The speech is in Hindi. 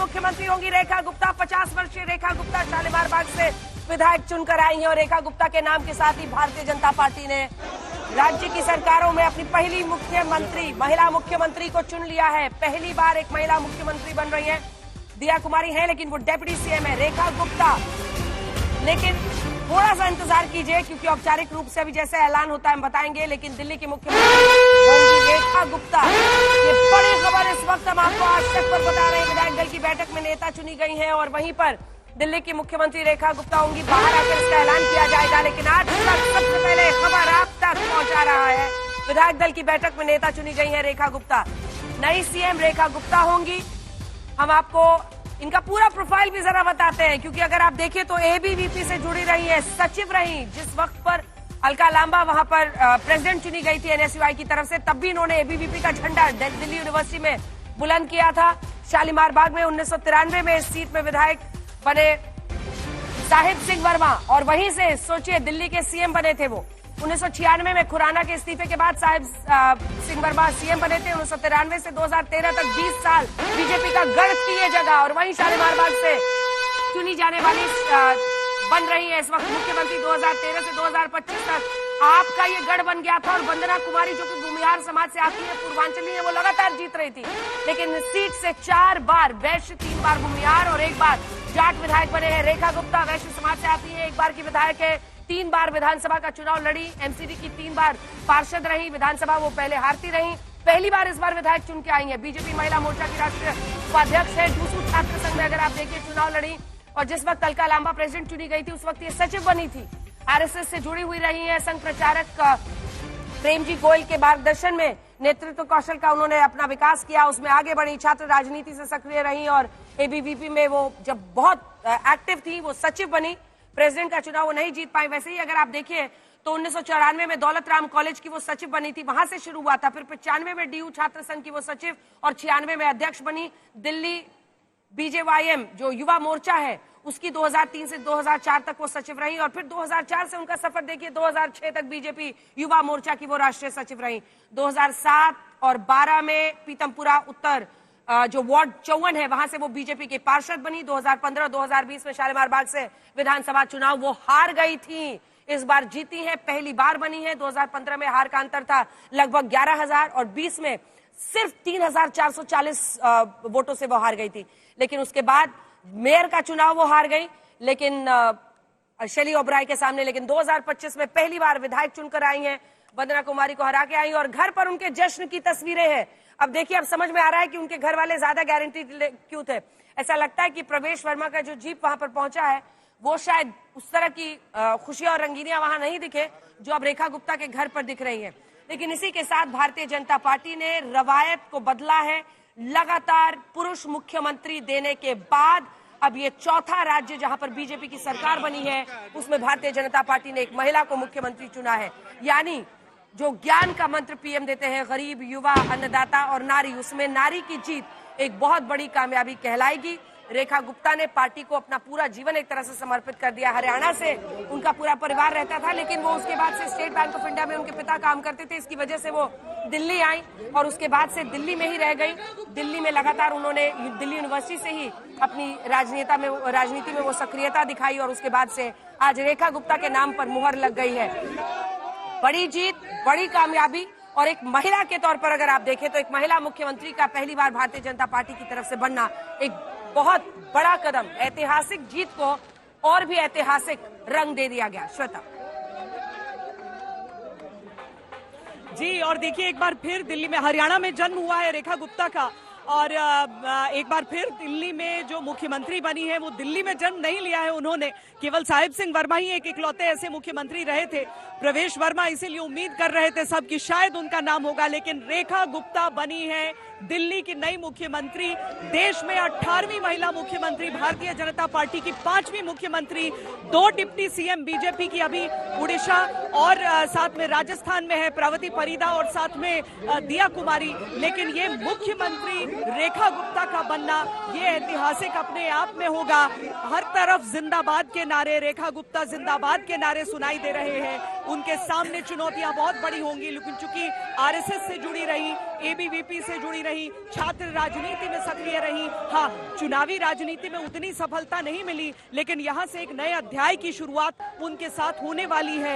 मुख्यमंत्री होंगी रेखा गुप्ता। 50 वर्षीय रेखा गुप्ता शालीमार बाग से विधायक चुनकर आई हैं और रेखा गुप्ता के नाम के साथ ही भारतीय जनता पार्टी ने राज्य की सरकारों में अपनी पहली मुख्यमंत्री, महिला मुख्यमंत्री को चुन लिया है। पहली बार एक महिला मुख्यमंत्री बन रही है। दिया कुमारी है लेकिन वो डेप्यूटी सीएम है रेखा गुप्ता। लेकिन थोड़ा सा इंतजार कीजिए क्योंकि औपचारिक रूप से अभी जैसे ऐलान होता है हम बताएंगे। लेकिन दिल्ली की मुख्यमंत्री होंगी रेखा गुप्ता। ये बड़ी खबर इस वक्त हम आपको आज तक पर बता रहे हैं। विधायक दल की बैठक में नेता चुनी गई हैं और वहीं पर दिल्ली की मुख्यमंत्री रेखा गुप्ता होंगी। बाहर आकर इसका ऐलान किया जाएगा। लेकिन आज तक सबसे पहले खबर आप तक पहुंचा रहा है। विधायक दल की बैठक में नेता चुनी गई है रेखा गुप्ता। नई सीएम रेखा गुप्ता होंगी। हम आपको इनका पूरा प्रोफाइल भी जरा बताते हैं क्योंकि अगर आप देखें तो एबीवीपी से जुड़ी रही है, सचिव रही। जिस वक्त पर अलका लांबा वहां पर प्रेसिडेंट चुनी गई थी एनएसयूआई की तरफ से, तब भी इन्होंने एबीवीपी का झंडा दिल्ली यूनिवर्सिटी में बुलंद किया था। शालीमार बाग में 1993 में इस सीट में विधायक बने साहिब सिंह वर्मा और वहीं से सोचिए दिल्ली के सीएम बने थे वो। 1996 में खुराना के इस्तीफे के बाद साहिब सिंह वर्मा सीएम बने थे। 1993 से 2013 तक 20 साल बीजेपी का गढ़ थी ये जगह और वहीं शालीमार बाग से चुनी जाने वाली बन रही है इस वक्त मुख्यमंत्री। 2013 से 2025 तक आपका ये गढ़ बन गया था और वंदना कुमारी जो कि भूमिहार समाज से आती है, पूर्वांचली है, वो लगातार जीत रही थी। लेकिन सीट से 4 बार वैश्य, 3 बार भूमिहार और 1 बार जाट विधायक बने हैं। रेखा गुप्ता वैश्य समाज से आती है, 1 बार की विधायक है, 3 बार विधानसभा का चुनाव लड़ी। एमसीडी की 3 बार पार्षद रही। विधानसभा वो पहले हारती रही। पहली बार इस बार विधायक चुन के आई है। बीजेपी महिला मोर्चा की राष्ट्रीय उपाध्यक्ष है। दूसरी छात्र संघ में अगर आप देखिए चुनाव लड़ी और जिस वक्त अलका लांबा प्रेसिडेंट चुनी गई थी उस वक्त ये सचिव बनी थी। आरएसएस से जुड़ी हुई रही है। संघ प्रचारक प्रेमजी गोयल के मार्गदर्शन में नेतृत्व कौशल का उन्होंने अपना विकास किया, उसमें आगे बढ़ी। छात्र राजनीति से सक्रिय रही और एबीवीपी में वो जब बहुत एक्टिव थी वो सचिव बनी। प्रेसिडेंट का चुनाव वो नहीं जीत पाई। वैसे ही अगर आप देखिए तो 1994 में दौलत राम कॉलेज की वो सचिव बनी थी, वहां से शुरू हुआ था। फिर 95 में डीयू छात्र संघ की वो सचिव और 96 में अध्यक्ष बनी। दिल्ली बीजेवाईएम जो युवा मोर्चा है उसकी 2003 से 2004 तक वो सचिव रही और फिर 2004 से उनका सफर देखिए 2006 तक बीजेपी युवा मोर्चा की वो राष्ट्रीय सचिव रही। 2007 और 12 में पीतमपुरा उत्तर जो वार्ड 54 है वहां से वो बीजेपी के पार्षद बनी। 2015-2020 में शालीमार बाग से विधानसभा चुनाव वो हार गई थी, इस बार जीती है, पहली बार बनी है। 2015 में हार का अंतर था लगभग 11,000 और 20 में सिर्फ 3,440 वोटों से वो हार गई थी। लेकिन उसके बाद मेयर का चुनाव वो हार गई लेकिन शैली ओबराय के सामने। लेकिन 2025 में पहली बार विधायक चुनकर आई हैं, वंदना कुमारी को हरा के आई और घर पर उनके जश्न की तस्वीरें हैं। अब देखिए अब समझ में आ रहा है कि उनके घर वाले ज्यादा गारंटी क्यों थे। ऐसा लगता है कि प्रवेश वर्मा का जो जीप वहां पर पहुंचा है वो शायद उस तरह की खुशियां और रंगीनियां वहां नहीं दिखे जो अब रेखा गुप्ता के घर पर दिख रही है। लेकिन इसी के साथ भारतीय जनता पार्टी ने रवायत को बदला है। लगातार पुरुष मुख्यमंत्री देने के बाद अब ये चौथा राज्य जहां पर बीजेपी की सरकार बनी है उसमें भारतीय जनता पार्टी ने एक महिला को मुख्यमंत्री चुना है। यानी जो ज्ञान का मंत्र पीएम देते हैं, गरीब, युवा, अन्नदाता और नारी, उसमें नारी की जीत एक बहुत बड़ी कामयाबी कहलाएगी। रेखा गुप्ता ने पार्टी को अपना पूरा जीवन एक तरह से समर्पित कर दिया। हरियाणा से उनका पूरा परिवार रहता था लेकिन वो उसके बाद से स्टेट बैंक ऑफ इंडिया में उनके पिता काम करते थे, इसकी वजह से वो दिल्ली आई और उसके बाद से दिल्ली में ही रह गई। दिल्ली में लगातार उन्होंने दिल्ली यूनिवर्सिटी से ही अपनी राजनीति में वो सक्रियता दिखाई और उसके बाद से आज रेखा गुप्ता के नाम पर मुहर लग गई है। बड़ी जीत, बड़ी कामयाबी और एक महिला के तौर पर अगर आप देखें तो एक महिला मुख्यमंत्री का पहली बार भारतीय जनता पार्टी की तरफ से बनना एक बहुत बड़ा कदम, ऐतिहासिक जीत को और भी ऐतिहासिक रंग दे दिया गया। श्वेता जी, और देखिए एक बार फिर दिल्ली में, हरियाणा में जन्म हुआ है रेखा गुप्ता का और एक बार फिर दिल्ली में जो मुख्यमंत्री बनी है वो दिल्ली में जन्म नहीं लिया है उन्होंने। केवल साहिब सिंह वर्मा ही एक इकलौते ऐसे मुख्यमंत्री रहे थे। प्रवेश वर्मा इसीलिए उम्मीद कर रहे थे सब कि शायद उनका नाम होगा, लेकिन रेखा गुप्ता बनी है दिल्ली की नई मुख्यमंत्री। देश में 18वीं महिला मुख्यमंत्री, भारतीय जनता पार्टी की 5वीं मुख्यमंत्री, 2 डिप्टी सीएम बीजेपी की, अभी उड़ीसा और साथ में राजस्थान में है प्रवती परिदा और साथ में दिया कुमारी। लेकिन ये मुख्यमंत्री रेखा गुप्ता का बनना ये ऐतिहासिक अपने आप में होगा। हर तरफ जिंदाबाद के नारे, रेखा गुप्ता जिंदाबाद के नारे सुनाई दे रहे हैं। उनके सामने चुनौतियां बहुत बड़ी होंगी, लेकिन चूंकि आरएसएस से जुड़ी रही, एबीवीपी से जुड़ी रही, छात्र राजनीति में सक्रिय रही, हाँ चुनावी राजनीति में उतनी सफलता नहीं मिली, लेकिन यहां से एक नए अध्याय की शुरुआत उनके साथ होने वाली है।